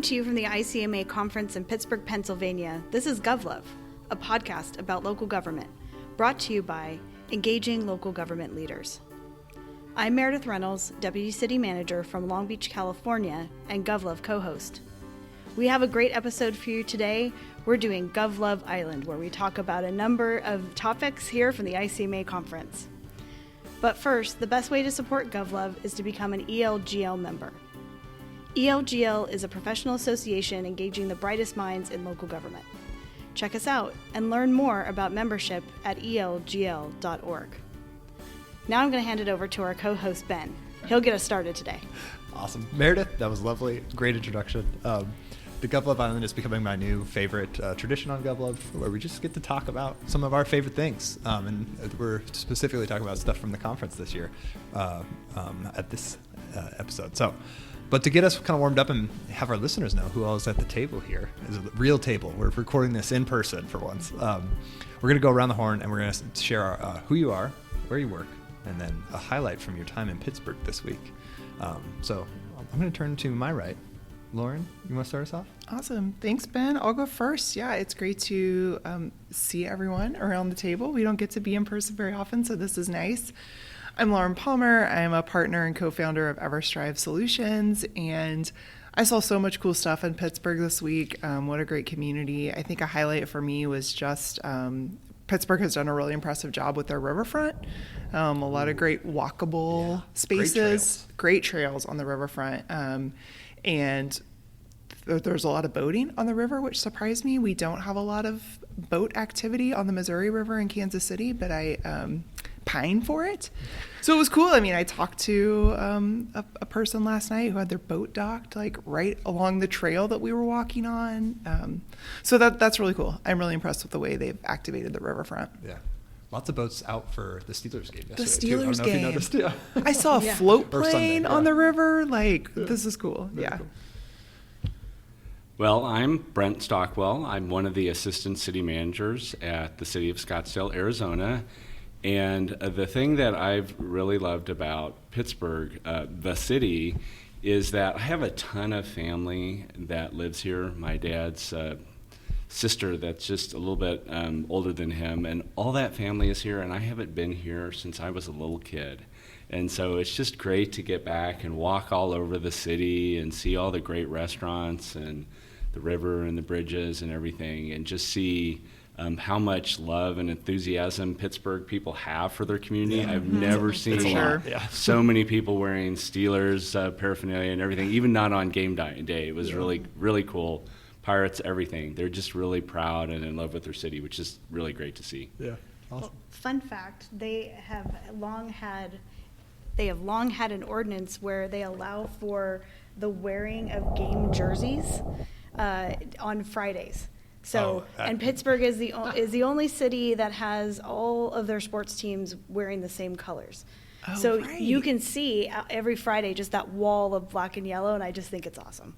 Coming to you from the ICMA Conference in Pittsburgh, Pennsylvania, this is GovLove, a podcast about local government, brought to you by Engaging Local Government Leaders. I'm Meredith Reynolds, Deputy City Manager from Long Beach, California, and GovLove Co-host. We have a great episode for you today. We're doing GovLove Island, where we talk about a number of topics here from the ICMA Conference. But first, the best way to support GovLove is to become an ELGL member. ELGL is a professional association engaging the brightest minds in local government. Check us out and learn more about membership at elgl.org. Now I'm going to hand it over to our co-host, Ben. He'll get us started today. Awesome. Meredith, that was lovely. Great introduction. The GovLove Island is becoming my new favorite tradition on GovLove, where we just get to talk about some of our favorite things. And we're specifically talking about stuff from the conference this year at this episode. But to get us kind of warmed up and have our listeners know who all is at the table here, is a real table. We're recording this in person for once. We're going to go around the horn and we're going to share who you are, where you work, and then a highlight from your time in Pittsburgh this week. So I'm going to turn to my right. Lauren, you want to start us off? Awesome. Thanks, Ben. I'll go first. Yeah, it's great to see everyone around the table. We don't get to be in person very often, so this is nice. I'm Lauren Palmer. I'm a partner and co-founder of EverStrive Solutions, and I saw so much cool stuff in Pittsburgh this week. What a great community. I think a highlight for me was just Pittsburgh has done a really impressive job with their riverfront. A lot of great walkable spaces, great trails on the riverfront. And there's a lot of boating on the river, which surprised me. We don't have a lot of boat activity on the Missouri River in Kansas City, but I pine for it. So it was cool. I mean, I talked to a person last night who had their boat docked like right along the trail that we were walking on. So that's really cool. I'm really impressed with the way they've activated the riverfront. Yeah. Lots of boats out for the Steelers game yesterday. The Steelers too. I don't know game. If you noticed. Yeah. I saw a float Or plane Sunday, on the river. This is cool. Very yeah. cool. Well, I'm Brent Stockwell. I'm one of the assistant city managers at the City of Scottsdale, Arizona. And the thing that I've really loved about Pittsburgh, the city, is that I have a ton of family that lives here. My dad's sister that's just a little bit older than him, and all that family is here, and I haven't been here since I was a little kid. And so it's just great to get back and walk all over the city and see all the great restaurants and the river and the bridges and everything, and just see how much love and enthusiasm Pittsburgh people have for their community. Yeah. I've never seen so many people wearing Steelers paraphernalia and everything, even not on game day. It was really, really cool. Pirates, everything. They're just really proud and in love with their city, which is really great to see. Yeah, awesome. Well, fun fact, they have long had an ordinance where they allow for the wearing of game jerseys on Fridays. So, and Pittsburgh is the only city that has all of their sports teams wearing the same colors. Oh, so right. you can see every Friday just that wall of black and yellow, and I just think it's awesome.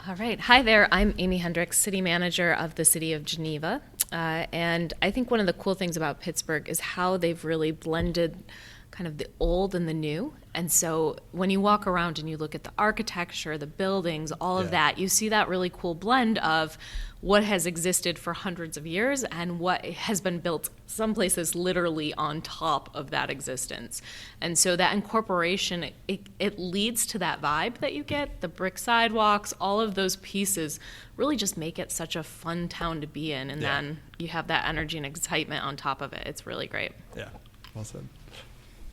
All right. Hi there. I'm Amie Hendrix, City Manager of the City of Geneva. And I think one of the cool things about Pittsburgh is how they've really blended kind of the old and the new. And so when you walk around and you look at the architecture, the buildings, all of that, you see that really cool blend of what has existed for hundreds of years and what has been built some places literally on top of that existence. And so that incorporation, it leads to that vibe that you get, the brick sidewalks, all of those pieces really just make it such a fun town to be in. And then you have that energy and excitement on top of it. It's really great. Yeah, well said.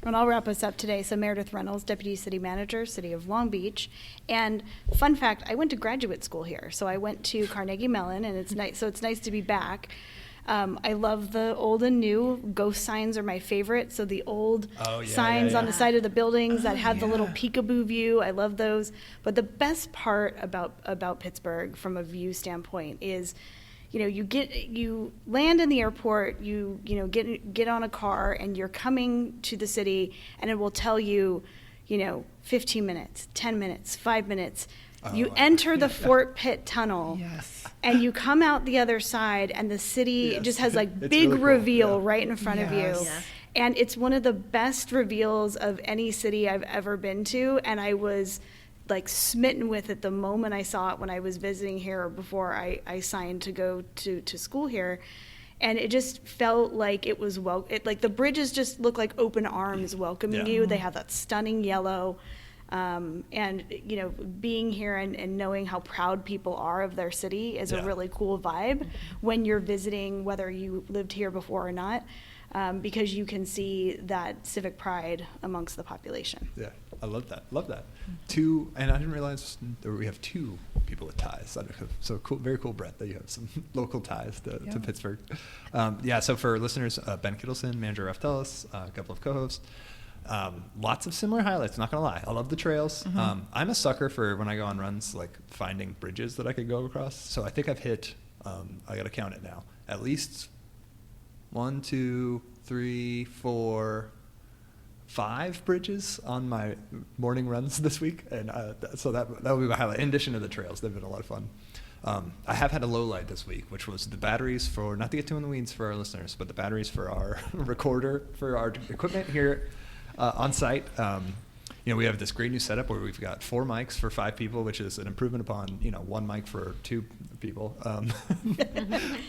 And I'll wrap us up today. So Meredith Reynolds, Deputy City Manager, City of Long Beach. And fun fact, I went to graduate school here. So I went to Carnegie Mellon, and it's nice. So it's nice to be back. I love the old and new. Ghost signs are my favorite. So the old signs on the side of the buildings that have the little peekaboo view. I love those. But the best part about Pittsburgh from a view standpoint is, you land in the airport, get on a car, and you're coming to the city, and it will tell you, 15 minutes, 10 minutes, 5 minutes. You enter the Fort Pitt Tunnel, and you come out the other side, and the city just has big really reveal right in front of you. Yeah. And it's one of the best reveals of any city I've ever been to, and I was like smitten with it the moment I saw it when I was visiting here or before I signed to go to school here. And it just felt like it was like the bridges just look like open arms welcoming you. They have that stunning yellow. And, you know, being here and knowing how proud people are of their city is a really cool vibe when you're visiting, whether you lived here before or not, because you can see that civic pride amongst the population. Yeah, I love that. Love that. Two, and I didn't realize that we have two people with ties. So cool, very cool, Brent, that you have some local ties to Pittsburgh. So for listeners, Ben Kittelson, manager of GovLove Co-hosts. Lots of similar highlights, not gonna lie. I love the trails. I'm a sucker for when I go on runs, like finding bridges that I could go across. So I think I've hit, I gotta count it now, at least 1, 2, 3, 4, 5 bridges on my morning runs this week. And so that will be my highlight, in addition to the trails. They've been a lot of fun. I have had a low light this week, which was the batteries for, not to get too in the weeds for our listeners, but the batteries for our recorder, for our equipment here on site. You know, we have this great new setup where we've got 4 mics for 5 people, which is an improvement upon, you know, 1 mic for 2 people.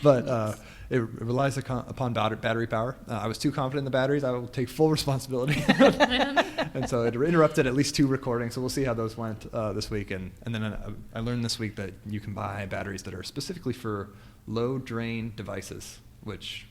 But it relies upon battery power. I was too confident in the batteries. I will take full responsibility. And so it interrupted at least 2 recordings. So we'll see how those went this week. And then I learned this week that you can buy batteries that are specifically for low drain devices, which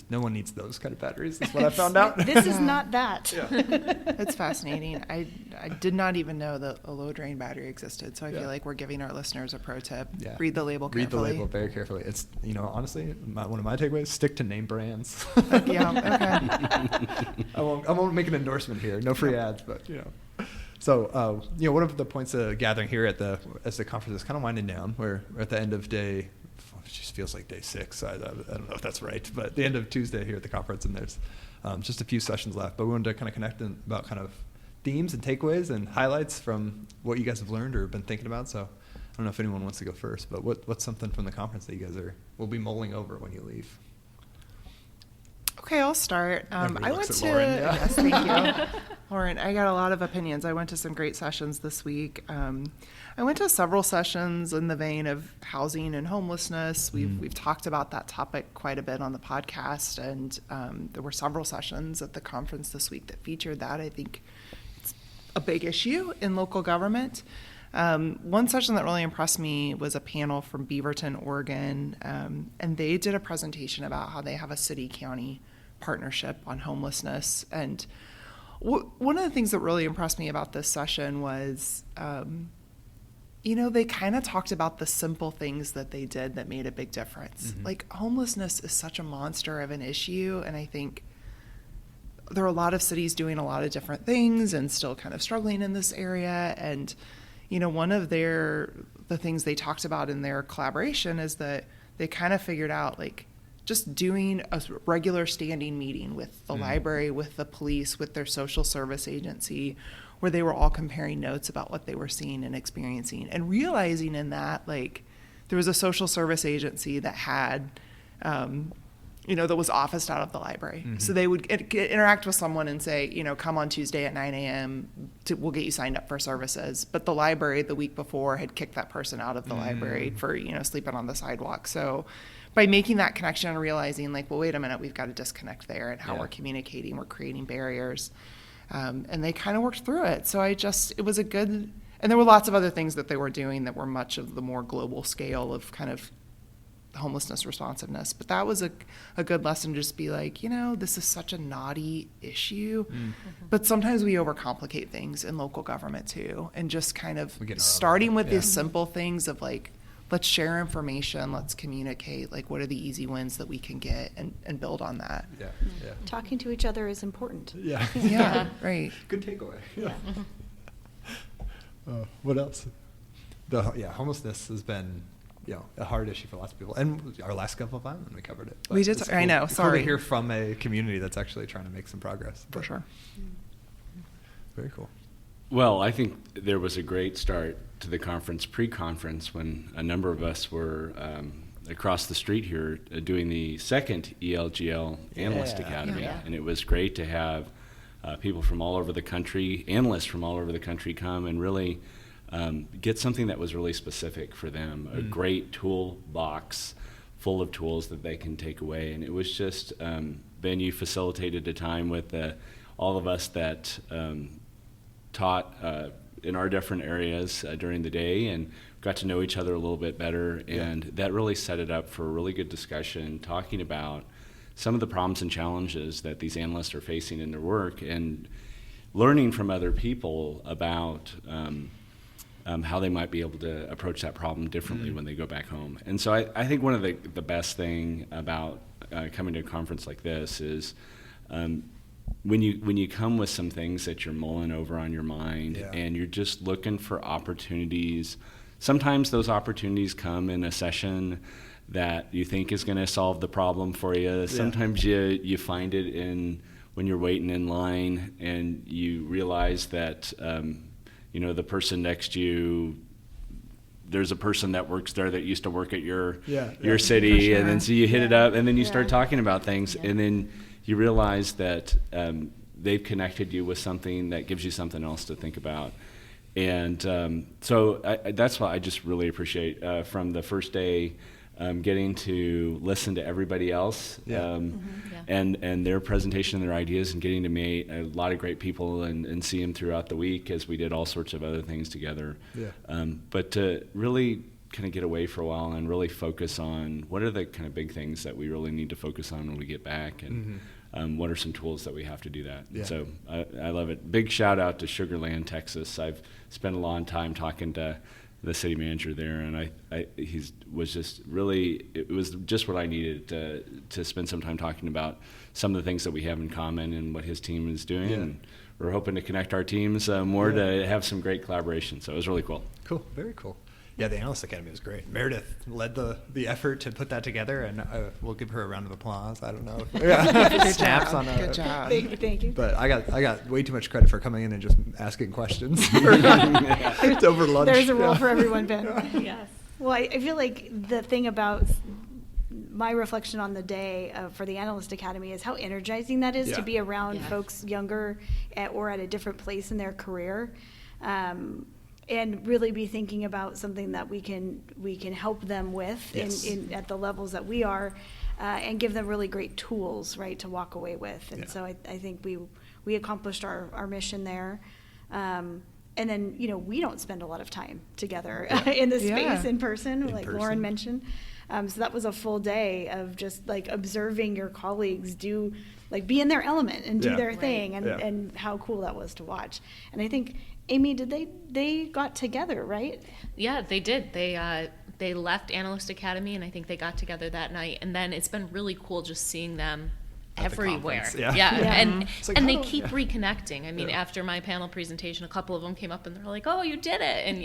no one needs those kind of batteries. That's what I found out. This is not that. It's fascinating. I did not even know that a low drain battery existed. So I feel like we're giving our listeners a pro tip. Yeah. Read the label carefully. Read the label very carefully. It's, you know, honestly, one of my takeaways, stick to name brands. Okay. I won't make an endorsement here. No free ads, but, you know. So, you know, one of the points of gathering here as the conference is kind of winding down, we're at the end of day, it just feels like day 6. I don't know if that's right, but at the end of Tuesday here at the conference, and there's just a few sessions left. But we wanted to kind of connect about kind of themes and takeaways and highlights from what you guys have learned or been thinking about. So I don't know if anyone wants to go first, but what's something from the conference that you guys will be mulling over when you leave? Okay, I'll start. I went to Lauren, yes, thank you, Lauren. I got a lot of opinions. I went to some great sessions this week. I went to several sessions in the vein of housing and homelessness. We've talked about that topic quite a bit on the podcast, and there were several sessions at the conference this week that featured that. I think it's a big issue in local government. One session that really impressed me was a panel from Beaverton, Oregon, and they did a presentation about how they have a city-county partnership on homelessness. And one of the things that really impressed me about this session was, you know, they kind of talked about the simple things that they did that made a big difference. Like, homelessness is such a monster of an issue, and I think there are a lot of cities doing a lot of different things and still kind of struggling in this area. And you know, one of the things they talked about in their collaboration is that they kind of figured out, like, just doing a regular standing meeting with the library, with the police, with their social service agency, where they were all comparing notes about what they were seeing and experiencing, and realizing in that, like, there was a social service agency that had, you know, that was officed out of the library. So they would interact with someone and say, you know, come on Tuesday at 9 a.m. We'll get you signed up for services. But the library the week before had kicked that person out of the library for, you know, sleeping on the sidewalk. So by making that connection and realizing, like, well, wait a minute, we've got to disconnect there, and how we're communicating, we're creating barriers. And they kind of worked through it. So it was a good, and there were lots of other things that they were doing that were much of the more global scale of kind of homelessness responsiveness. But that was a good lesson to just be like, you know, this is such a knotty issue, but sometimes we overcomplicate things in local government too, and just kind of starting with these simple things of, like, let's share information, let's communicate, like, what are the easy wins that we can get, and build on that. Talking to each other is important. Yeah, right. Good takeaway. What else? Homelessness has been, you know, a hard issue for lots of people. And our last GovLove Island, we covered it. We did. I know. It's sorry. cool to hear from a community that's actually trying to make some progress. For sure. Very cool. Well, I think there was a great start to the conference, pre-conference, when a number of us were across the street here doing the second ELGL Analyst Academy. And it was great to have people from all over the country, analysts from all over the country come and really get something that was really specific for them, a great toolbox full of tools that they can take away. And it was just, Ben, you facilitated a time with all of us that taught in our different areas during the day and got to know each other a little bit better. And that really set it up for a really good discussion, talking about some of the problems and challenges that these analysts are facing in their work, and learning from other people about how they might be able to approach that problem differently when they go back home. And so I think one of the best thing about coming to a conference like this is when you come with some things that you're mulling over on your mind, and you're just looking for opportunities. Sometimes those opportunities come in a session that you think is going to solve the problem for you. Sometimes you find it when you're waiting in line and you realize that the person next to you, there's a person that works there that used to work at your city, sure. and then so you hit it up, and then you start talking about things, and then you realize that they've connected you with something that gives you something else to think about. And so that's what I just really appreciate from the first day, getting to listen to everybody else and their presentation and their ideas, and getting to meet a lot of great people and see them throughout the week as we did all sorts of other things together. But to really kind of get away for a while and really focus on what are the kind of big things that we really need to focus on when we get back, and what are some tools that we have to do that. So I love it. Big shout out to Sugar Land, Texas. I've spent a long time talking to the city manager there, and it was just what I needed to spend some time talking about some of the things that we have in common and what his team is doing. And we're hoping to connect our teams more to have some great collaboration. So it was really cool. Cool, very cool. Yeah, the Analyst Academy was great. Meredith led the effort to put that together, and we'll give her a round of applause. I don't know. Snaps on Good job. Thank you. But I got way too much credit for coming in and just asking questions over lunch. There's a role for everyone, Ben. Yes. Well, I feel like the thing about my reflection on the day for the Analyst Academy is how energizing that is to be around folks younger or at a different place in their career. And really be thinking about something that we can help them with at the levels that we are, and give them really great tools, right, to walk away with. And so I think we accomplished our mission there. And then we don't spend a lot of time together in the space in person, like Lauren mentioned. So that was a full day of just like observing your colleagues be in their element and do their thing, and how cool that was to watch. And I think, Amie, did they got together, right? Yeah, they did. They left Analyst Academy, and I think they got together that night. And then it's been really cool just seeing them at everywhere. The conference. And they keep reconnecting. I mean, after my panel presentation, a couple of them came up and they're like, "Oh, you did it!" And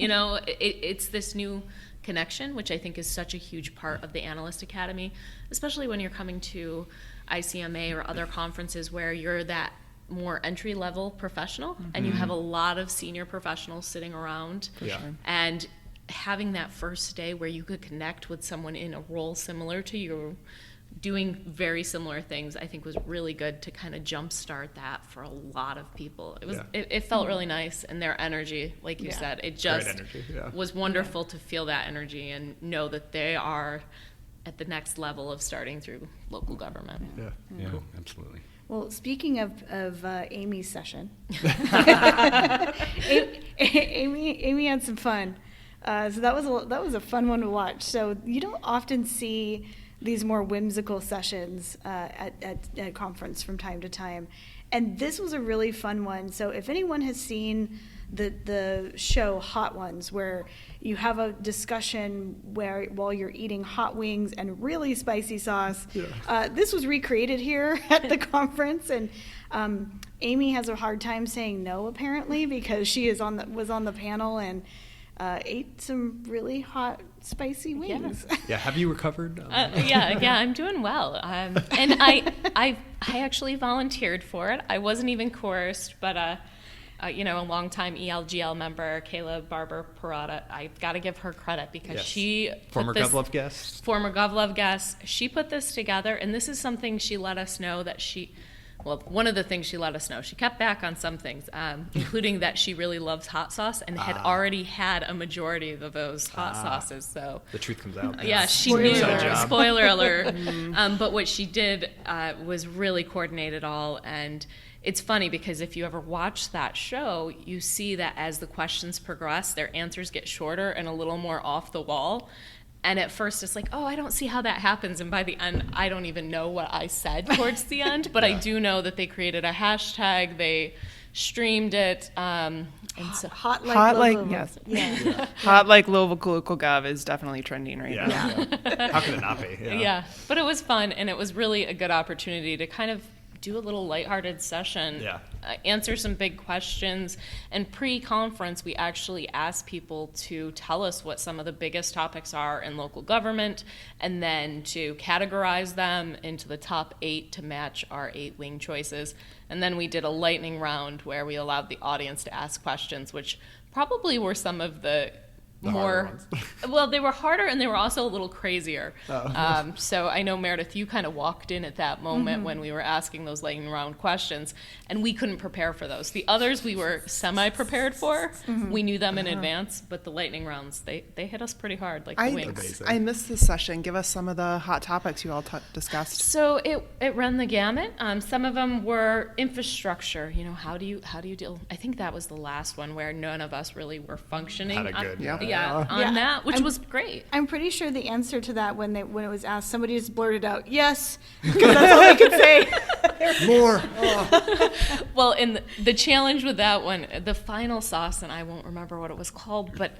it's this new connection, which I think is such a huge part of the Analyst Academy, especially when you're coming to ICMA or other conferences where you're that more entry-level professional, and you have a lot of senior professionals sitting around. And having that first day where you could connect with someone in a role similar to you, doing very similar things, I think was really good to kind of jumpstart that for a lot of people. It felt really nice, and their energy, like you said, it just was wonderful to feel that energy and know that they are at the next level of starting through local government. Cool. Absolutely. Well, speaking of Amy's session, Amie had some fun. So that was a fun one to watch. So you don't often see these more whimsical sessions at a conference from time to time, and this was a really fun one. So if anyone has seen the show Hot Ones, where you have a discussion while you're eating hot wings and really spicy sauce, this was recreated here at the conference, and Amie has a hard time saying no apparently, because she was on the panel and ate some really hot spicy wings. Have you recovered? I'm doing well, and I actually volunteered for it. I wasn't even coerced, but a longtime ELGL member, Kayla Barber-Parada, I've got to give her credit, because she former GovLove guest. She put this together, and this is something she let us know that she well, one of the things she let us know, she kept back on some things, including that she really loves hot sauce and had already had a majority of those hot sauces. So The truth comes out. yeah, she Spoiler knew. alert. Spoiler alert. But what she did was really coordinate it all. And it's funny because if you ever watch that show, you see that as the questions progress, their answers get shorter and a little more off the wall. And at first it's like, oh, I don't see how that happens. And by the end, I don't even know what I said towards the end. But I do know that they created a hashtag. They streamed it. And so Hot like Hot like, Louisville. yes. Yeah. Hot like Louisville Local Gov is definitely trending right now. Yeah. How could it not be? yeah. But it was fun. And it was really a good opportunity to kind of do a little lighthearted session, answer some big questions. And pre-conference, we actually asked people to tell us what some of the biggest topics are in local government, and then to categorize them into the top 8 to match our 8 wing choices. And then we did a lightning round where we allowed the audience to ask questions, which probably were some of the more well, they were harder and they were also a little crazier. So I know, Meredith, you kind of walked in at that moment when we were asking those lightning round questions, and we couldn't prepare for those. The others we were semi-prepared for. We knew them in advance, but the lightning rounds, they hit us pretty hard, like the wings. I missed this session. Give us some of the hot topics you all discussed. So it ran the gamut. Some of them were infrastructure. You know, how do you deal? I think that was the last one where none of us really were functioning. Had a good, on that, which was great. I'm pretty sure the answer to that when it was asked, somebody just blurted out, yes, because that's all they could say. More. Well, and the challenge with that one, the final sauce, and I won't remember what it was called, but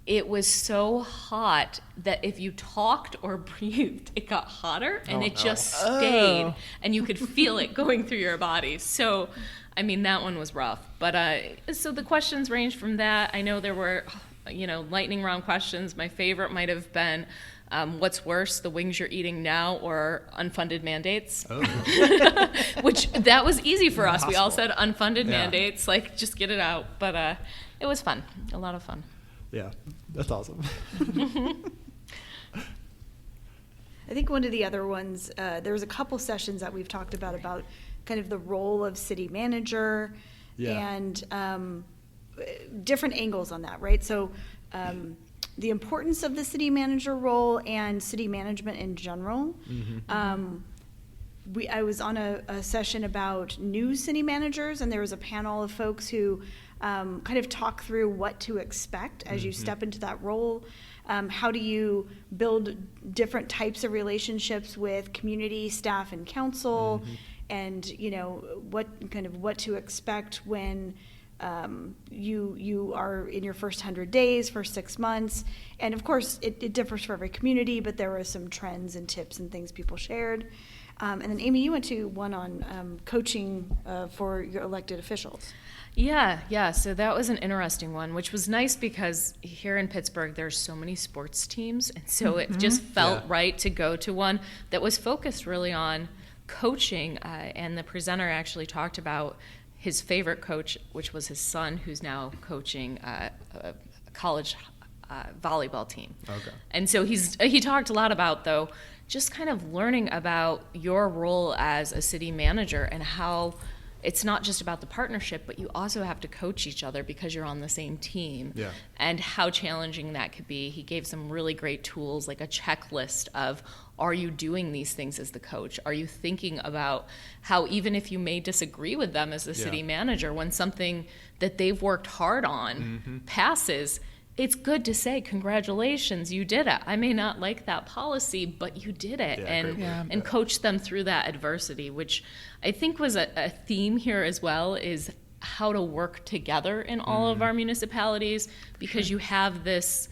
it was so hot that if you talked or breathed, it got hotter, and just stayed, and you could feel it going through your body. So, I mean, that one was rough. But so the questions ranged from that. I know there were, lightning round questions. My favorite might have been, what's worse, the wings you're eating now or unfunded mandates? Which, that was easy for us. We all said unfunded mandates, like, just get it out. But it was fun, a lot of fun. Yeah, that's awesome. I think one of the other ones, there was a couple sessions that we've talked about kind of the role of city manager and different angles on that, right? So the importance of the city manager role and city management in general. I was on a session about new city managers, and there was a panel of folks who kind of talk through what to expect as you step into that role. How do you build different types of relationships with community, staff, and council, and what to expect when you are in your first 100 days, first 6 months. And of course, it differs for every community, but there were some trends and tips and things people shared. And then, Amie, you went to one on coaching for your elected officials. Yeah. So that was an interesting one, which was nice because here in Pittsburgh, there's so many sports teams. And so it just felt right to go to one that was focused really on coaching. And the presenter actually talked about his favorite coach, which was his son, who's now coaching a college volleyball team. Okay. And so he talked a lot about, though, just kind of learning about your role as a city manager and how it's not just about the partnership, but you also have to coach each other because you're on the same team. Yeah. And how challenging that could be. He gave some really great tools, like a checklist of, are you doing these things as the coach? Are you thinking about how even if you may disagree with them as the city manager, when something that they've worked hard on passes, it's good to say, congratulations, you did it. I may not like that policy, but you did it. And coach them through that adversity, which I think was a theme here as well, is how to work together in all of our municipalities, because you have this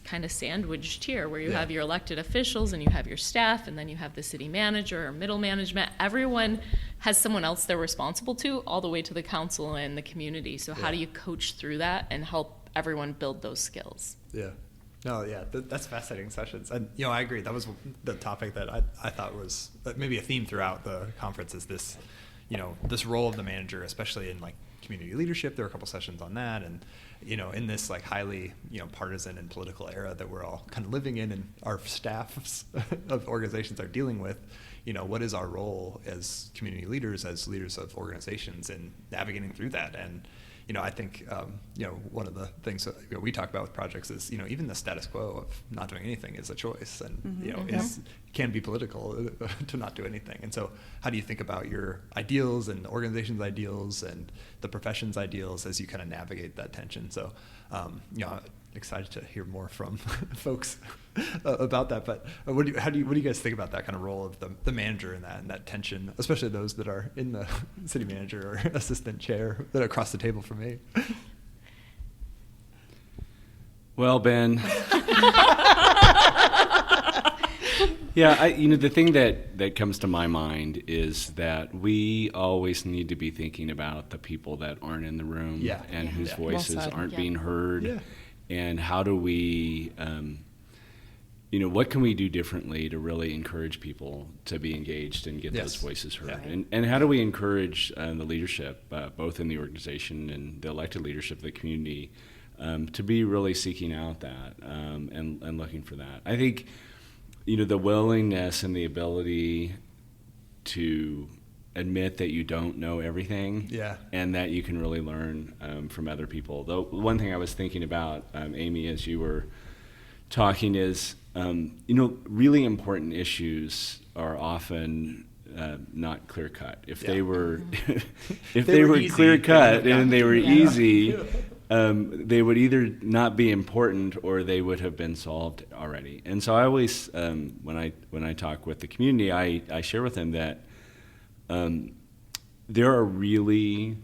kind of sandwiched here where you have your elected officials and you have your staff and then you have the city manager or middle management. Everyone has someone else they're responsible to, all the way to the council and the community. So how do you coach through that and help everyone build those skills? That's fascinating sessions. And I agree, that was the topic that I thought was maybe a theme throughout the conference, is this this role of the manager, especially in like community leadership. There were a couple sessions on that, and in this like highly partisan and political era that we're all kind of living in, and our staffs of organizations are dealing with, what is our role as community leaders, as leaders of organizations, in navigating through that? And I think one of the things that we talk about with projects is even the status quo of not doing anything is a choice, and can be political to not do anything. And so, how do you think about your ideals and the organization's ideals and the profession's ideals as you kind of navigate that tension? So, excited to hear more from folks about that. But what do you guys think about that kind of role of the manager in that tension, especially those that are in the city manager or assistant chair that are across the table from me? Well, Ben. Yeah, the thing that comes to my mind is that we always need to be thinking about the people that aren't in the room and whose voices aren't being heard. Yeah. And how do we, what can we do differently to really encourage people to be engaged and get those voices heard? Yeah. And how do we encourage the leadership, both in the organization and the elected leadership of the community, to be really seeking out that and looking for that? I think, the willingness and the ability to admit that you don't know everything, and that you can really learn from other people. Though one thing I was thinking about, Amie, as you were talking, is really important issues are often not clear cut. If they were, if they were clear cut and they were easy, they would either not be important or they would have been solved already. And so I always, when I talk with the community, I share with them that there are really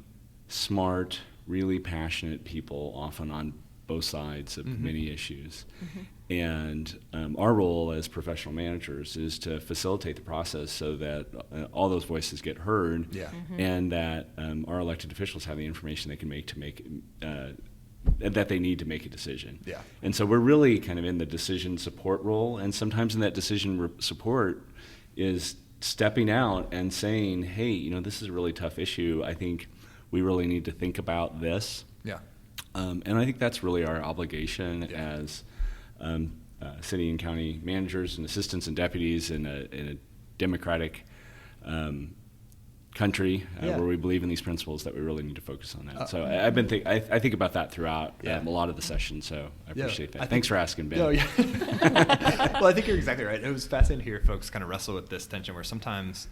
smart, really passionate people often on both sides of many issues. And our role as professional managers is to facilitate the process so that all those voices get heard, and that our elected officials have the information they can make that they need to make a decision. Yeah. And so we're really kind of in the decision support role, and sometimes in that decision support is stepping out and saying, hey, this is a really tough issue. I think we really need to think about this. Yeah. And I think that's really our obligation as city and county managers and assistants and deputies in a democratic country where we believe in these principles, that we really need to focus on that. So I think about that throughout a lot of the sessions. So I appreciate that. Thanks for asking, Ben. Well, I think you're exactly right. It was fascinating to hear folks kind of wrestle with this tension where sometimes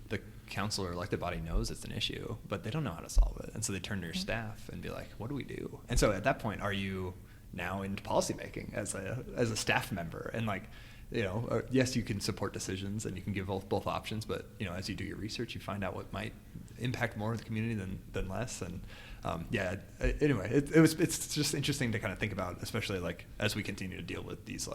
the council or elected body knows it's an issue, but they don't know how to solve it. And so they turn to your staff and be like, what do we do? And so at that point, are you now into policymaking as a staff member? And yes, you can support decisions and you can give both options, but as you do your research, you find out what might impact more of the community than less. And anyway, it's just interesting to kind of think about, especially as we continue to deal with these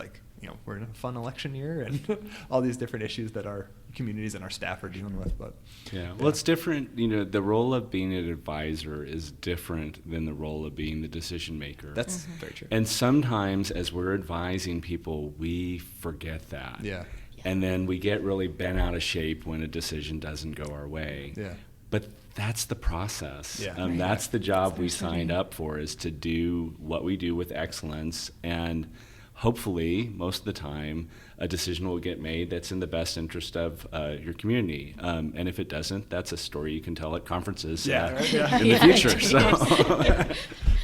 we're in a fun election year and all these different issues that our communities and our staff are dealing with. But it's different. The role of being an advisor is different than the role of being the decision maker. That's very true. And sometimes as we're advising people, we forget that. Yeah. And then we get really bent out of shape when a decision doesn't go our way. Yeah. But that's the process. Yeah. That's the job we signed up for, is to do what we do with excellence, and hopefully, most of the time, a decision will get made that's in the best interest of your community. And if it doesn't, that's a story you can tell at conferences in the future. So.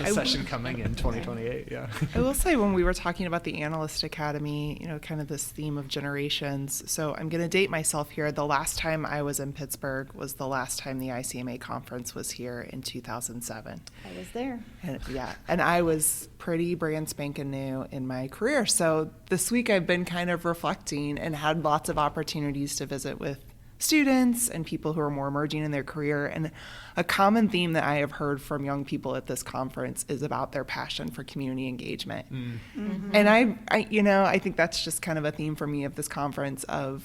A session coming in 2028, I will say, when we were talking about the Analyst Academy, kind of this theme of generations, so I'm going to date myself here. The last time I was in Pittsburgh was the last time the ICMA Conference was here in 2007. I was there. And I was pretty brand spanking new in my career. So this week I've been kind of reflecting and had lots of opportunities to visit with students and people who are more emerging in their career. And a common theme that I have heard from young people at this conference is about their passion for community engagement. And I think that's just kind of a theme for me of this conference of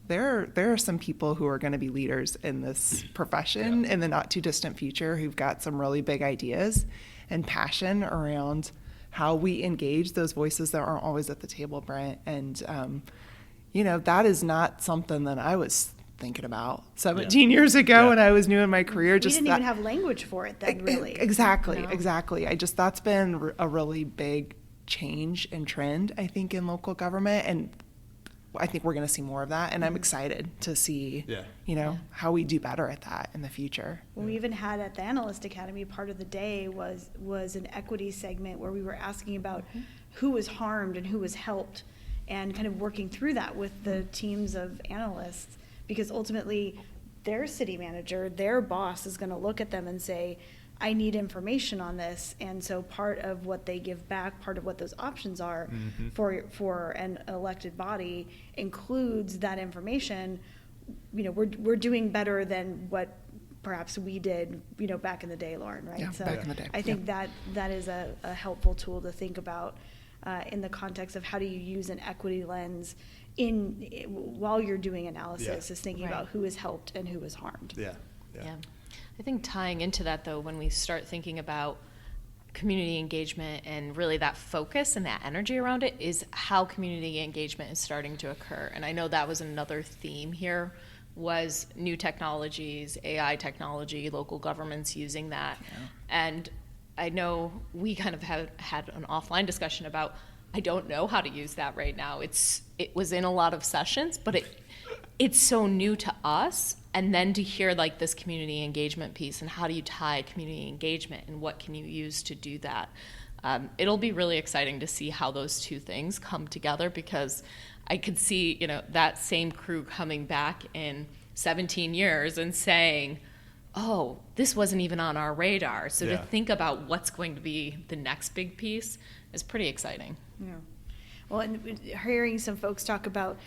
there are some people who are going to be leaders in this profession in the not too distant future who've got some really big ideas and passion around how we engage those voices that aren't always at the table, Brent. And, that is not something that I was thinking about 17 years ago when I was new in my career. We didn't even have language for it then, really. Exactly. That's been a really big change and trend, I think, in local government, and I think we're going to see more of that, and I'm excited to see, how we do better at that in the future. We even had at the Analyst Academy, part of the day was an equity segment where we were asking about who was harmed and who was helped, and kind of working through that with the teams of analysts, because ultimately their city manager, their boss is going to look at them and say, I need information on this. And so part of what they give back, part of what those options are for an elected body includes that information. We're doing better than what perhaps we did, back in the day, Lauren, right? Yeah, so back in the day. I think that is a helpful tool to think about in the context of how do you use an equity lens while you're doing analysis, is thinking about who is helped and who is harmed. Yeah. I think tying into that, though, when we start thinking about community engagement and really that focus and that energy around it, is how community engagement is starting to occur. And I know that was another theme here, was new technologies, AI technology, local governments using that. And I know we kind of had an offline discussion about, I don't know how to use that right now. It was in a lot of sessions, but it's so new to us. And then to hear like this community engagement piece, and how do you tie community engagement and what can you use to do that? It'll be really exciting to see how those two things come together, because I could see, that same crew coming back in 17 years and saying, oh, this wasn't even on our radar. So to think about what's going to be the next big piece is pretty exciting. Yeah. Well, and hearing some folks talk about,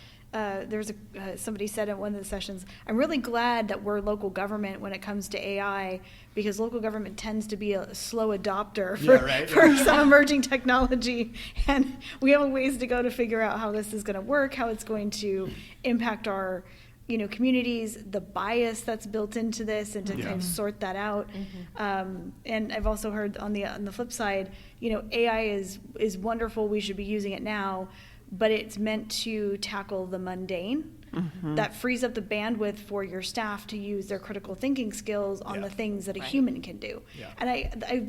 somebody said at one of the sessions, I'm really glad that we're local government when it comes to AI, because local government tends to be a slow adopter for some emerging technology, and we have a ways to go to figure out how this is going to work, how it's going to impact our communities, the bias that's built into this, and to kind of sort that out. And I've also heard on the flip side, AI is wonderful, we should be using it now, but it's meant to tackle the mundane. That frees up the bandwidth for your staff to use their critical thinking skills on the things that a human can do. And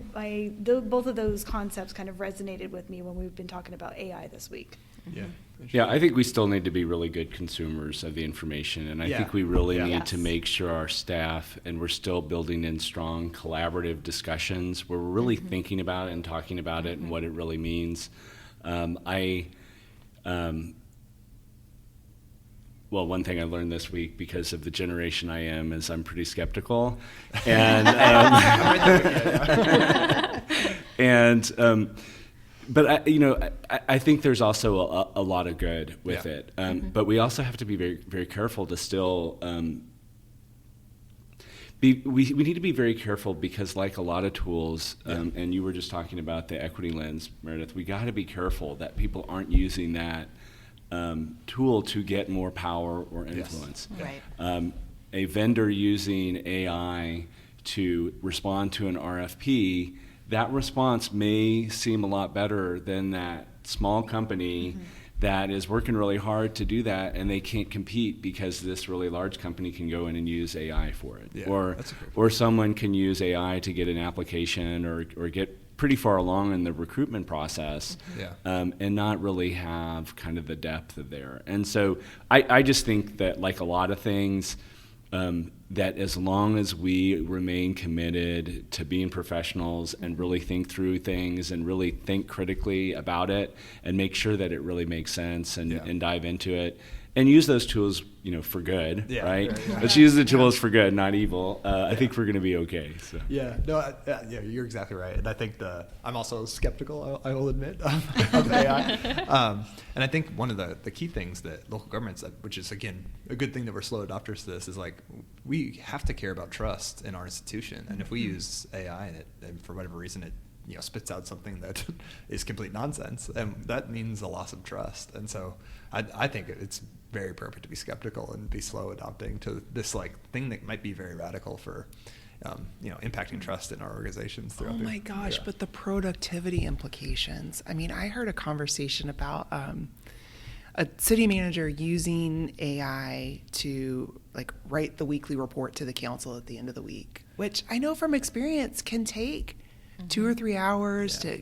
both of those concepts kind of resonated with me when we've been talking about AI this week. Yeah, I think we still need to be really good consumers of the information, and I think we really need to make sure our staff, and we're still building in strong collaborative discussions where we're really thinking about it and talking about it and what it really means. Well, one thing I learned this week, because of the generation I am, is I'm pretty skeptical, and but I think there's also a lot of good with it. But we also have to be very, very careful to still. We need to be very careful, because like a lot of tools, and you were just talking about the equity lens, Meredith, we got to be careful that people aren't using that tool to get more power or influence. A vendor using AI to respond to an RFP, that response may seem a lot better than that small company that is working really hard to do that, and they can't compete because this really large company can go in and use AI for it. Or someone can use AI to get an application or get pretty far along in the recruitment process and not really have kind of the depth of there. And so I just think that, like a lot of things, that as long as we remain committed to being professionals and really think through things and really think critically about it and make sure that it really makes sense and dive into it and use those tools, for good, right? Let's use the tools for good, not evil. I think we're going to be okay. So. You're exactly right. And I think I'm also skeptical, I will admit, of AI. And I think one of the key things that local governments, which is, again, a good thing that we're slow adopters to this, is like we have to care about trust in our institution. And if we use AI and for whatever reason it spits out something that is complete nonsense, and that means a loss of trust. And so I think it's very appropriate to be skeptical and be slow adopting to this thing that might be very radical for impacting trust in our organizations. Oh my gosh, but the productivity implications. I mean, I heard a conversation about a city manager using AI to like write the weekly report to the council at the end of the week, which I know from experience can take 2 or 3 hours to,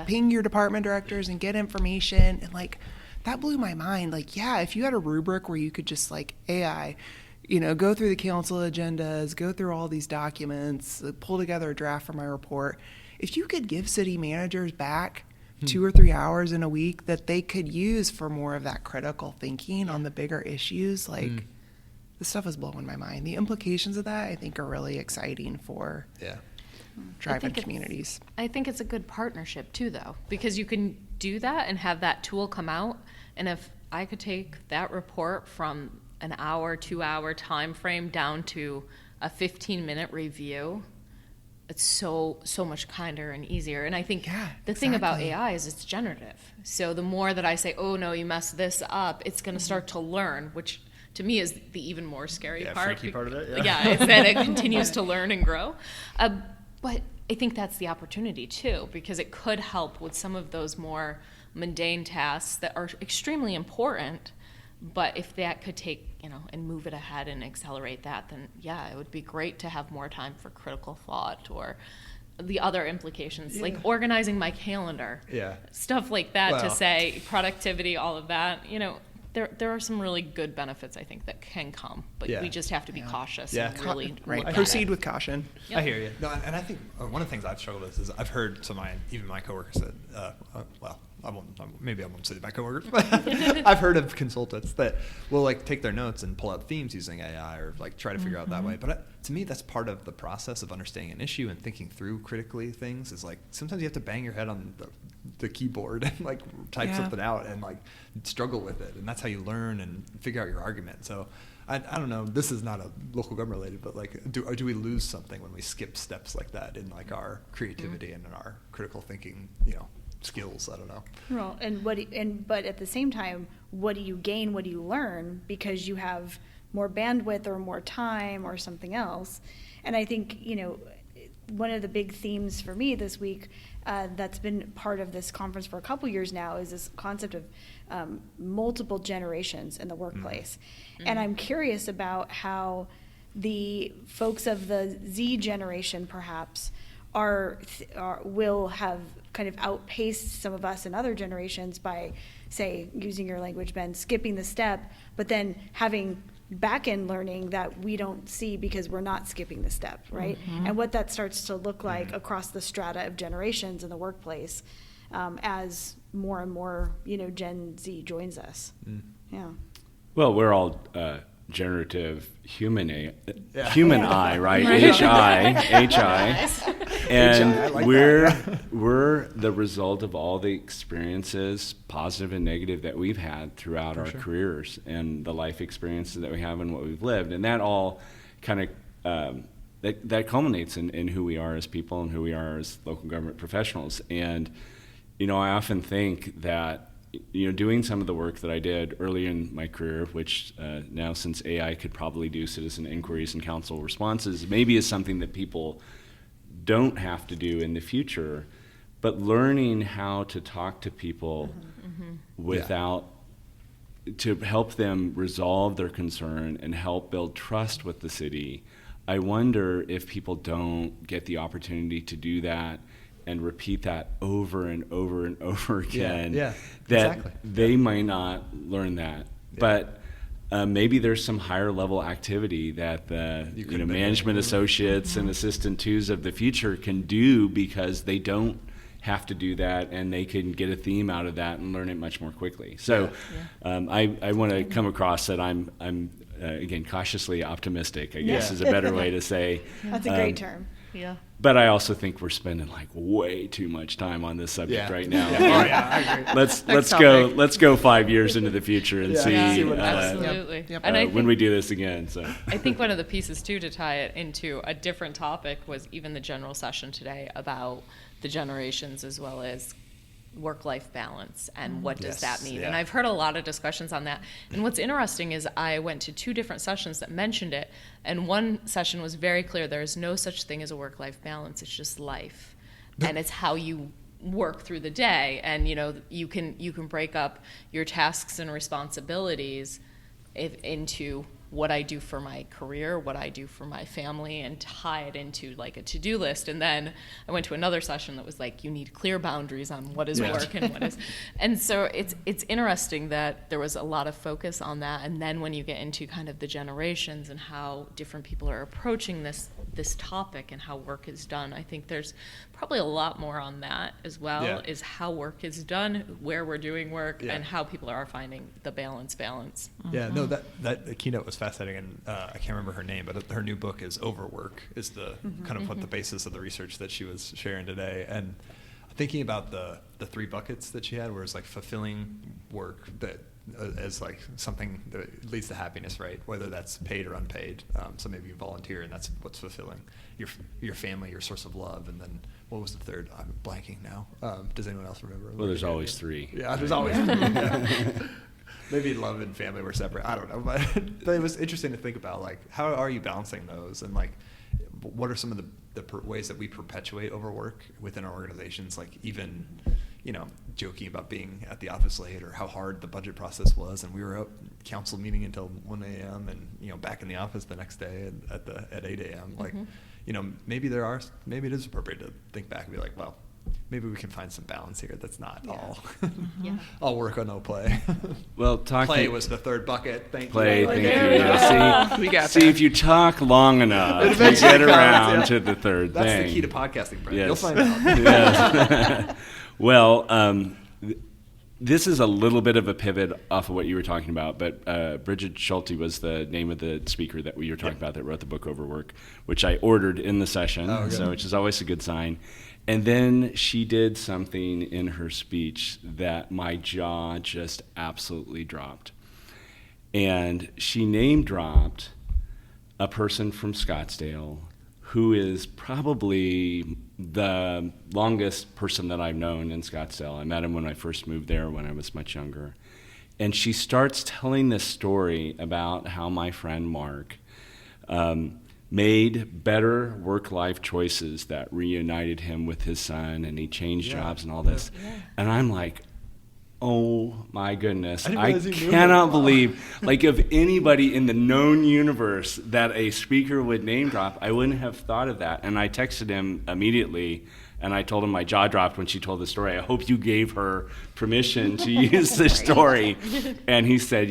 ping your department directors and get information. And like, that blew my mind. Like, yeah, if you had a rubric where you could just like AI, go through the council agendas, go through all these documents, pull together a draft for my report. If you could give city managers back 2 or 3 hours in a week that they could use for more of that critical thinking on the bigger issues, like this stuff is blowing my mind. The implications of that, I think, are really exciting for driving communities. I think it's a good partnership too, though, because you can do that and have that tool come out. And if I could take that report from an hour, 2 hour time frame down to a 15-minute review, it's so much kinder and easier. And I think the thing about AI is it's generative. So the more that I say, oh no, you messed this up, it's going to start to learn, which to me is the even more scary part. Freaky part of it. It's that it continues to learn and grow. But I think that's the opportunity too, because it could help with some of those more mundane tasks that are extremely important. But if that could take, and move it ahead and accelerate that, then it would be great to have more time for critical thought or the other implications, like organizing my calendar, stuff like that, to say productivity, all of that. There are some really good benefits, I think, that can come, but we just have to be cautious and really proceed with caution. Yep. I hear you. No, and I think one of the things I've struggled with is I've heard even my coworkers said, maybe I won't say my coworkers, but I've heard of consultants that will like take their notes and pull out themes using AI or like try to figure out that way. But to me, that's part of the process of understanding an issue and thinking through critically things. Is like sometimes you have to bang your head on the keyboard and like type something out and like struggle with it, and that's how you learn and figure out your argument. So I don't know, this is not a local government related, but like do we lose something when we skip steps like that in like our creativity and in our critical thinking skills? I don't know. Well, but at the same time, what do you gain, what do you learn, because you have more bandwidth or more time or something else? And I think one of the big themes for me this week that's been part of this conference for a couple years now is this concept of multiple generations in the workplace. And I'm curious about how the folks of the Z generation perhaps will have kind of outpaced some of us in other generations by, say, using your language, Ben, skipping the step, but then having back-end learning that we don't see because we're not skipping the step, right? And what that starts to look like across the strata of generations in the workplace as more and more, Gen Z joins us. Well, we're all generative human eye, right? HI. And we're the result of all the experiences, positive and negative, that we've had throughout our careers and the life experiences that we have and what we've lived. And that all kind of that culminates in who we are as people and who we are as local government professionals. And I often think that doing some of the work that I did early in my career, which now since AI could probably do citizen inquiries and council responses, maybe is something that people don't have to do in the future, but learning how to talk to people without to help them resolve their concern and help build trust with the city. I wonder if people don't get the opportunity to do that and repeat that over and over and over again, that they might not learn that. But maybe there's some higher level activity that the management associates and assistant twos of the future can do, because they don't have to do that, and they can get a theme out of that and learn it much more quickly. So I want to come across that I'm again, cautiously optimistic, I guess is a better way to say. That's a great term. But I also think we're spending like way too much time on this subject right now. I agree. Let's go 5 years into the future and see Absolutely. And when we do this again. So I think one of the pieces too to tie it into a different topic was even the general session today about the generations as well as work-life balance and what does that mean. And I've heard a lot of discussions on that. And what's interesting is I went to 2 different sessions that mentioned it, and one session was very clear: there is no such thing as a work-life balance. It's just life, and it's how you work through the day. And you can break up your tasks and responsibilities into what I do for my career, what I do for my family, and tie it into like a to-do list. And then I went to another session that was like, you need clear boundaries on what is work and what is. And so it's interesting that there was a lot of focus on that. And then when you get into kind of the generations and how different people are approaching this topic and how work is done, I think there's probably a lot more on that as well, is how work is done, where we're doing work, and how people are finding the balance. Yeah, no, that keynote was fascinating, and I can't remember her name, but her new book is Overwork, is the kind of what the basis of the research that she was sharing today. And thinking about the three buckets that she had, where it's like fulfilling work that as like something that leads to happiness, right? Whether that's paid or unpaid. So maybe you volunteer, and that's what's fulfilling. Your family, your source of love, and then what was the third? I'm blanking now. Does anyone else remember? Well, there's always three. Yeah, there's always three. Yeah. Maybe love and family were separate. I don't know, but it was interesting to think about, like, how are you balancing those, and like, what are some of the ways that we perpetuate overwork within our organizations? Like, even, joking about being at the office late, or how hard the budget process was, and we were up council meeting until 1 a.m. and back in the office the next day at 8 a.m. Like, maybe it is appropriate to think back and be like, well, maybe we can find some balance here. That's not all work or no play. Well, play was the third bucket. Thank you. Thank you. We got See, if you talk long enough, you get around to the third thing. That's the key to podcasting, Brent. Yes. You'll find out. Yes. Well, this is a little bit of a pivot off of what you were talking about, but Bridget Schulte was the name of the speaker that we were talking about that wrote the book Overwork, which I ordered in the session, which is always a good sign. And then she did something in her speech that my jaw just absolutely dropped. And she name-dropped a person from Scottsdale who is probably the longest person that I've known in Scottsdale. I met him when I first moved there when I was much younger. And she starts telling this story about how my friend Mark made better work-life choices that reunited him with his son, and he changed jobs and all this. Yeah. And I'm like, oh my goodness, I cannot believe, like, if anybody in the known universe that a speaker would name drop, I wouldn't have thought of that. And I texted him immediately, and I told him my jaw dropped when she told the story. I hope you gave her permission to use this story. And he said,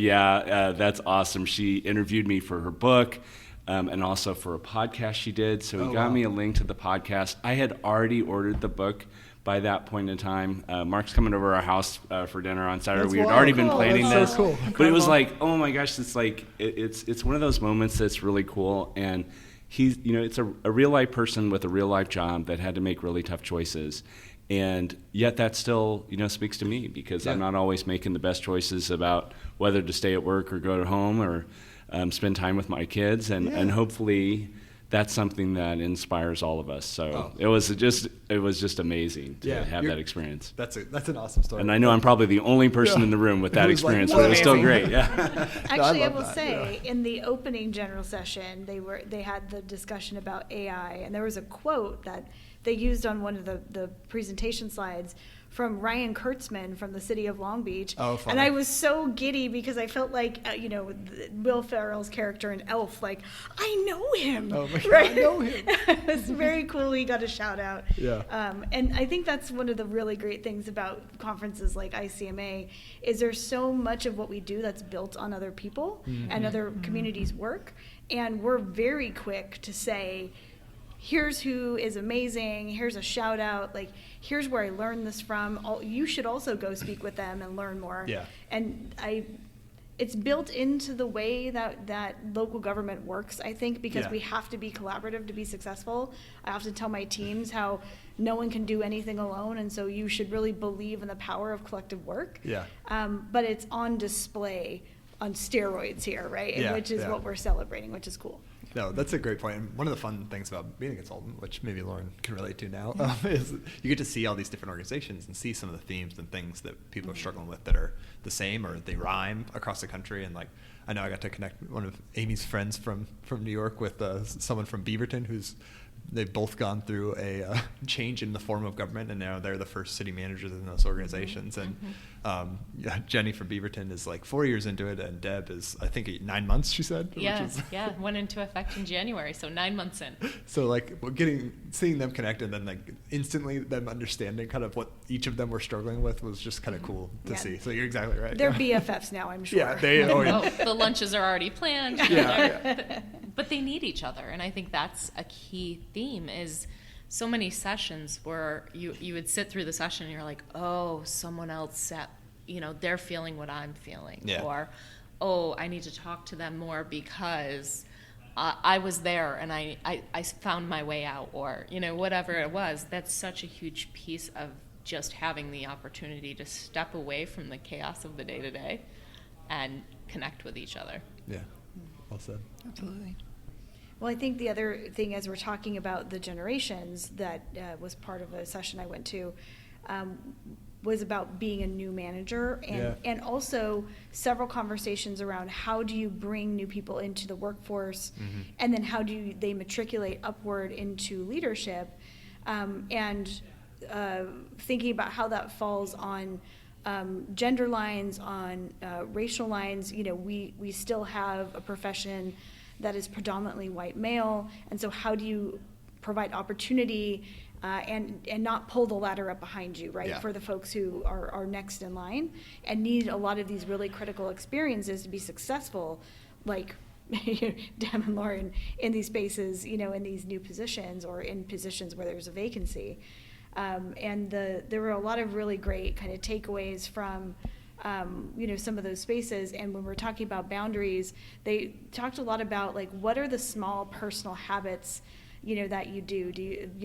that's awesome. She interviewed me for her book. And also for a podcast she did. So he got me a link to the podcast. I had already ordered the book by that point in time. Mark's coming over our house for dinner on Saturday. We had already been planning this. So cool. But it was like, oh my gosh, it's like, it's one of those moments that's really cool. And he's, it's a real life person with a real life job that had to make really tough choices. And yet that still, speaks to me, because I'm not always making the best choices about whether to stay at work or go to home or spend time with my kids, and hopefully that's something that inspires all of us. So it was just amazing to have that experience. That's an awesome story. And I know I'm probably the only person in the room with that experience, but it was still great. Yeah. Actually, I will say, in the opening general session, they had the discussion about AI, and there was a quote that they used on one of the presentation slides from Ryan Kurtzman from the City of Long Beach. Oh, funny. And I was so giddy because I felt like, Will Ferrell's character in Elf, like, I know him. Oh, my God, right? I know him. It was very cool. He got a shout out. Yeah. And I think that's one of the really great things about conferences like ICMA is there's so much of what we do that's built on other people and other communities' work. And we're very quick to say, here's who is amazing, here's a shout out, like, here's where I learned this from. You should also go speak with them and learn more. Yeah. And it's built into the way that local government works, I think, because we have to be collaborative to be successful. I often tell my teams how no one can do anything alone, and so you should really believe in the power of collective work. Yeah. But it's on display on steroids here, right? Yeah, which is what we're celebrating, which is cool. No, that's a great point. And one of the fun things about being a consultant, which maybe Lauren can relate to now, is you get to see all these different organizations and see some of the themes and things that people are struggling with that are the same or they rhyme across the country. And like, I know I got to connect one of Amy's friends from New York with someone from Beaverton who's they've both gone through a change in the form of government, and now they're the first city managers in those organizations. And Jenny from Beaverton is like 4 years into it, and Deb is, I think, 9 months, she said. Yeah, went into effect in January, so 9 months in. So like seeing them connect, and then like instantly them understanding kind of what each of them were struggling with was just kind of cool to see. So you're exactly right. They're BFFs now, I'm sure. Yeah, they. The lunches are already planned. Yeah. But they need each other, and I think that's a key theme. Is so many sessions where you would sit through the session and you're like, oh, someone else sat, they're feeling what I'm feeling, or oh, I need to talk to them more because I was there and I found my way out, or whatever it was. That's such a huge piece of just having the opportunity to step away from the chaos of the day-to-day and connect with each other. Yeah, well said. Absolutely. Well, I think the other thing, as we're talking about the generations, that was part of a session I went to, was about being a new manager, and also several conversations around how do you bring new people into the workforce, and then how do they matriculate upward into leadership, and thinking about how that falls on gender lines, on racial lines. We still have a profession that is predominantly white male, and so how do you provide opportunity and not pull the ladder up behind you, right? For the folks who are next in line and need a lot of these really critical experiences to be successful, like Deb and Lauren in these spaces, in these new positions or in positions where there's a vacancy. And there were a lot of really great kind of takeaways from some of those spaces. And when we're talking about boundaries, they talked a lot about like, what are the small personal habits, that you do?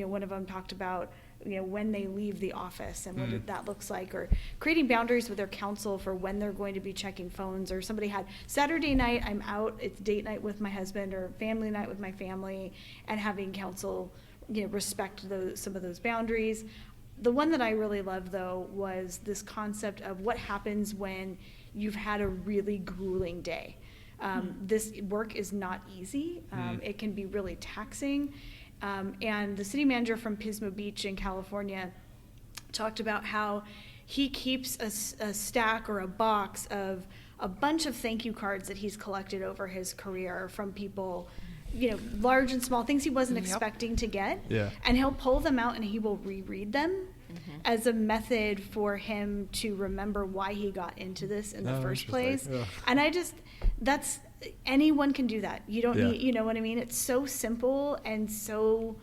One of them talked about, when they leave the office and what that looks like, or creating boundaries with their counsel for when they're going to be checking phones, or somebody had Saturday night, I'm out, it's date night with my husband, or family night with my family, and having counsel, respect some of those boundaries. The one that I really loved, though, was this concept of what happens when you've had a really grueling day. This work is not easy. It can be really taxing. And the city manager from Pismo Beach in California talked about how he keeps a stack or a box of a bunch of thank you cards that he's collected over his career from people, large and small, things he wasn't expecting to get. Yeah. And he'll pull them out and he will reread them as a method for him to remember why he got into this in the first place. Yeah. And anyone can do that. You don't need, you know what I mean? It's so simple and so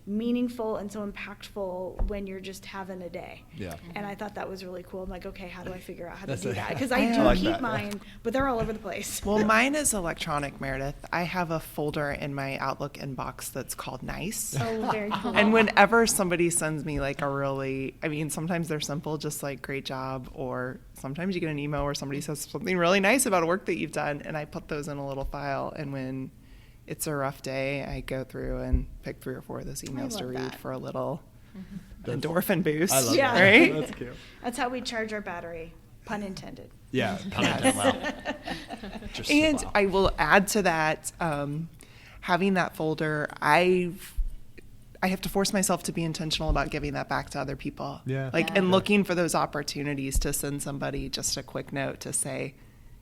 meaningful and so impactful when you're just having a day. Yeah. And I thought that was really cool. I'm like, okay, how do I figure out how to do that? Because I do keep mine, but they're all over the place. Well, mine is electronic, Meredith. I have a folder in my Outlook inbox that's called Nice. Oh, very cool. And whenever somebody sends me like sometimes they're simple, just like great job, or sometimes you get an email where somebody says something really nice about a work that you've done, and I put those in a little file, and when it's a rough day, I go through and pick 3 or 4 of those emails to read for a little endorphin boost. I love that. Right? That's cute. That's how we charge our battery, pun intended. Yeah, pun intended. Wow. I will add to that, having that folder, I have to force myself to be intentional about giving that back to other people. Yeah. And looking for those opportunities to send somebody just a quick note to say,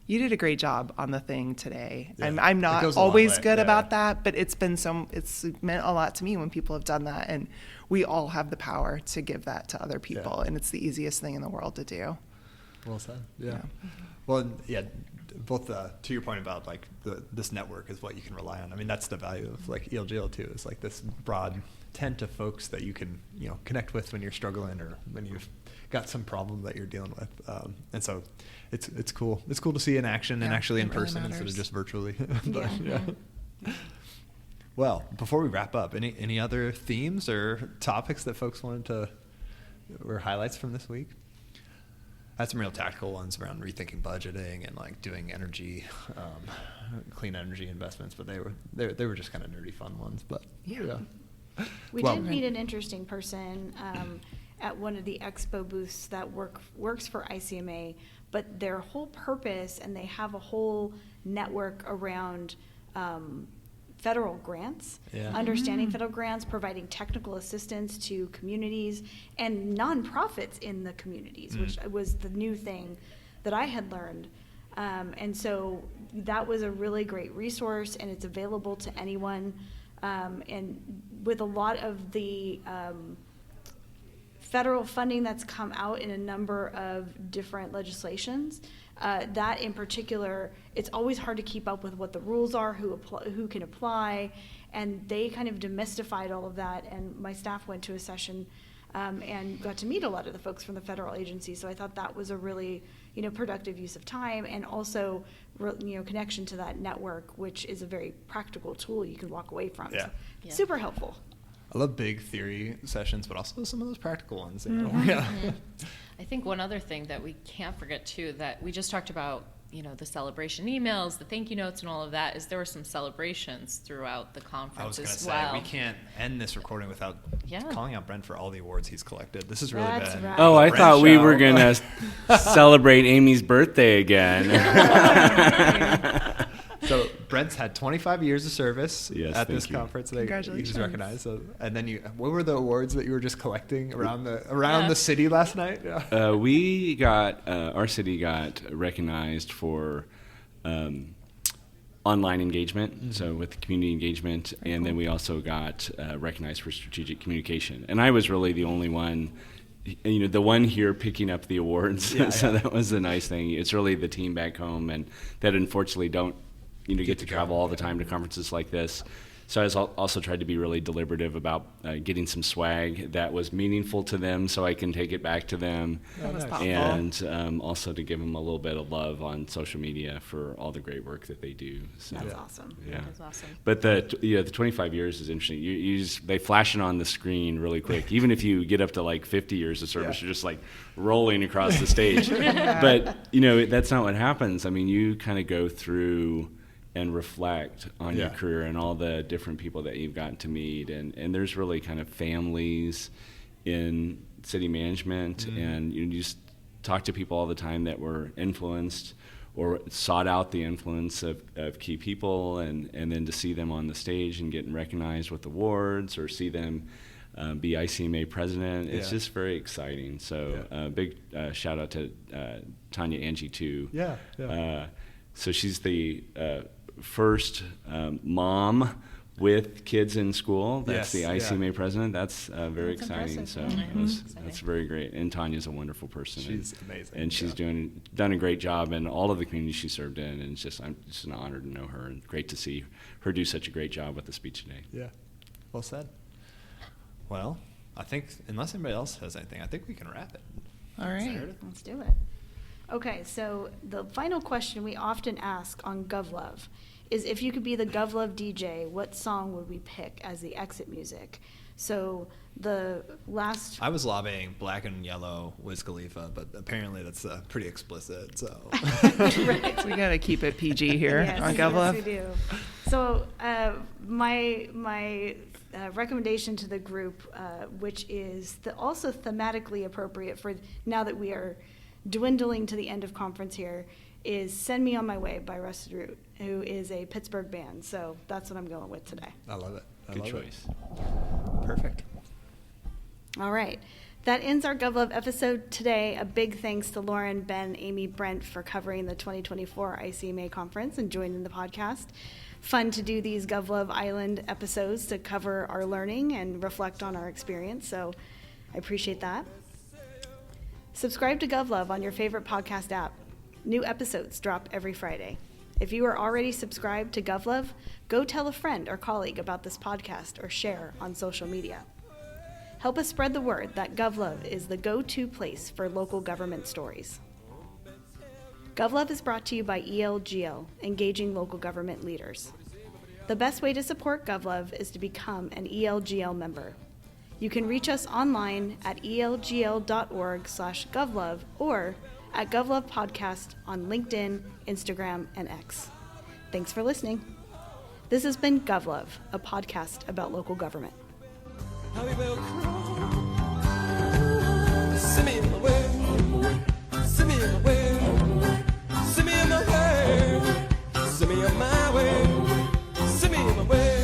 you did a great job on the thing today. Yeah. I'm not always good about that, but it's meant a lot to me when people have done that, and we all have the power to give that to other people, and it's the easiest thing in the world to do. Well said. Yeah. Well, yeah, both to your point about like this network is what you can rely on. I mean, that's the value of like ELGL too, is like this broad tent of folks that you can connect with when you're struggling or when you've got some problem that you're dealing with, and so it's cool. It's cool to see in action and actually in person instead of just virtually. But, Well, before we wrap up, any other themes or topics that folks were highlights from this week? I had some real tactical ones around rethinking budgeting and like doing energy, clean energy investments, but they were just kind of nerdy fun ones. But we did meet an interesting person at one of the expo booths that works for ICMA, but their whole purpose, and they have a whole network around federal grants, understanding federal grants, providing technical assistance to communities and nonprofits in the communities, which was the new thing that I had learned. And so that was a really great resource, and it's available to anyone. And with a lot of the federal funding that's come out in a number of different legislations, that in particular, it's always hard to keep up with what the rules are, who can apply, and they kind of demystified all of that. And my staff went to a session and got to meet a lot of the folks from the federal agency. So I thought that was a really, productive use of time, and also, connection to that network, which is a very practical tool you can walk away from. Yeah. So, super helpful. I love big theory sessions, but also some of those practical ones. I think one other thing that we can't forget too, that we just talked about, the celebration emails, the thank you notes and all of that, is there were some celebrations throughout the conference as well. I was going to say, we can't end this recording without calling out Brent for all the awards he's collected. This has really That's been right. Oh, I Brent thought we show. were going to celebrate Amy's birthday again. So Brent's had 25 years of service at this thank you. Conference. He was Congratulations. recognized. So, and then what were the awards that you were just collecting around the city last night? Yeah. We got, our city got recognized for online engagement, so with community engagement, and then we also got recognized for strategic communication. And I was really the only one, the one here picking up the awards. So that was the nice thing. It's really the team back home, and that unfortunately don't get to travel all the time to conferences like this. So I was also tried to be really deliberative about getting some swag that was meaningful to them, so I can take it back to them, and also to give them a little bit of love on social media for all the great work that they do. So, That's awesome. yeah. That's awesome. But the 25 years is interesting. They flash it on the screen really quick. Even if you get up to like 50 years of service, you're just like rolling across the stage. But that's not what happens. I mean, you kind of go through and reflect on your career and all the different people that you've gotten to meet. And there's really kind of families in city management, and you just talk to people all the time that were influenced or sought out the influence of key people, and then to see them on the stage and getting recognized with awards, or see them be ICMA president. It's just very exciting. So big shout out to Tanya Angie too. So she's the first mom with kids in school. That's the ICMA president. That's very exciting. Impressive. So that's very great. And Tanya's a wonderful person. She's amazing. And she's done a great job in all of the communities she served in. And I'm just an honor to know her, and great to see her do such a great job with the speech today. Yeah, well said. Well, I think unless anybody else has anything, I think we can wrap it. All right. Meredith? Let's do it. Okay, so the final question we often ask on GovLove is, if you could be the GovLove DJ, what song would we pick as the exit music? So the last... I was lobbying Black and Yellow Wiz Khalifa, but apparently that's pretty explicit, so... Right. We got to keep it PG here on GovLove. Yes, we do. So my recommendation to the group, which is also thematically appropriate for now that we are dwindling to the end of conference here, is Send Me On My Way by Rusted Root, who is a Pittsburgh band. So that's what I'm going with today. I love it. Good choice. Perfect. All right. That ends our GovLove episode today. A big thanks to Lauren, Ben, Amie, Brent for covering the 2024 ICMA Conference and joining the podcast. Fun to do these GovLove Island episodes to cover our learning and reflect on our experience. So I appreciate that. Subscribe to GovLove on your favorite podcast app. New episodes drop every Friday. If you are already subscribed to GovLove, go tell a friend or colleague about this podcast or share on social media. Help us spread the word that GovLove is the go-to place for local government stories. GovLove is brought to you by ELGL, Engaging Local Government Leaders. The best way to support GovLove is to become an ELGL member. You can reach us online at elgl.org/govlove or at GovLove Podcast on LinkedIn, Instagram, and X. Thanks for listening. This has been GovLove, a podcast about local government. Send me my way. Send me my way. Send me my way. Send me my way. Send me my way.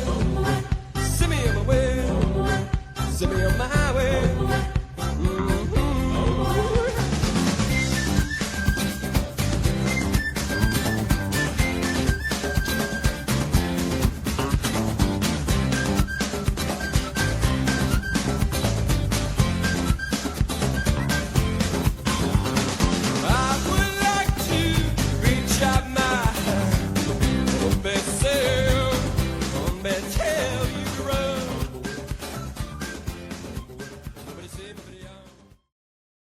met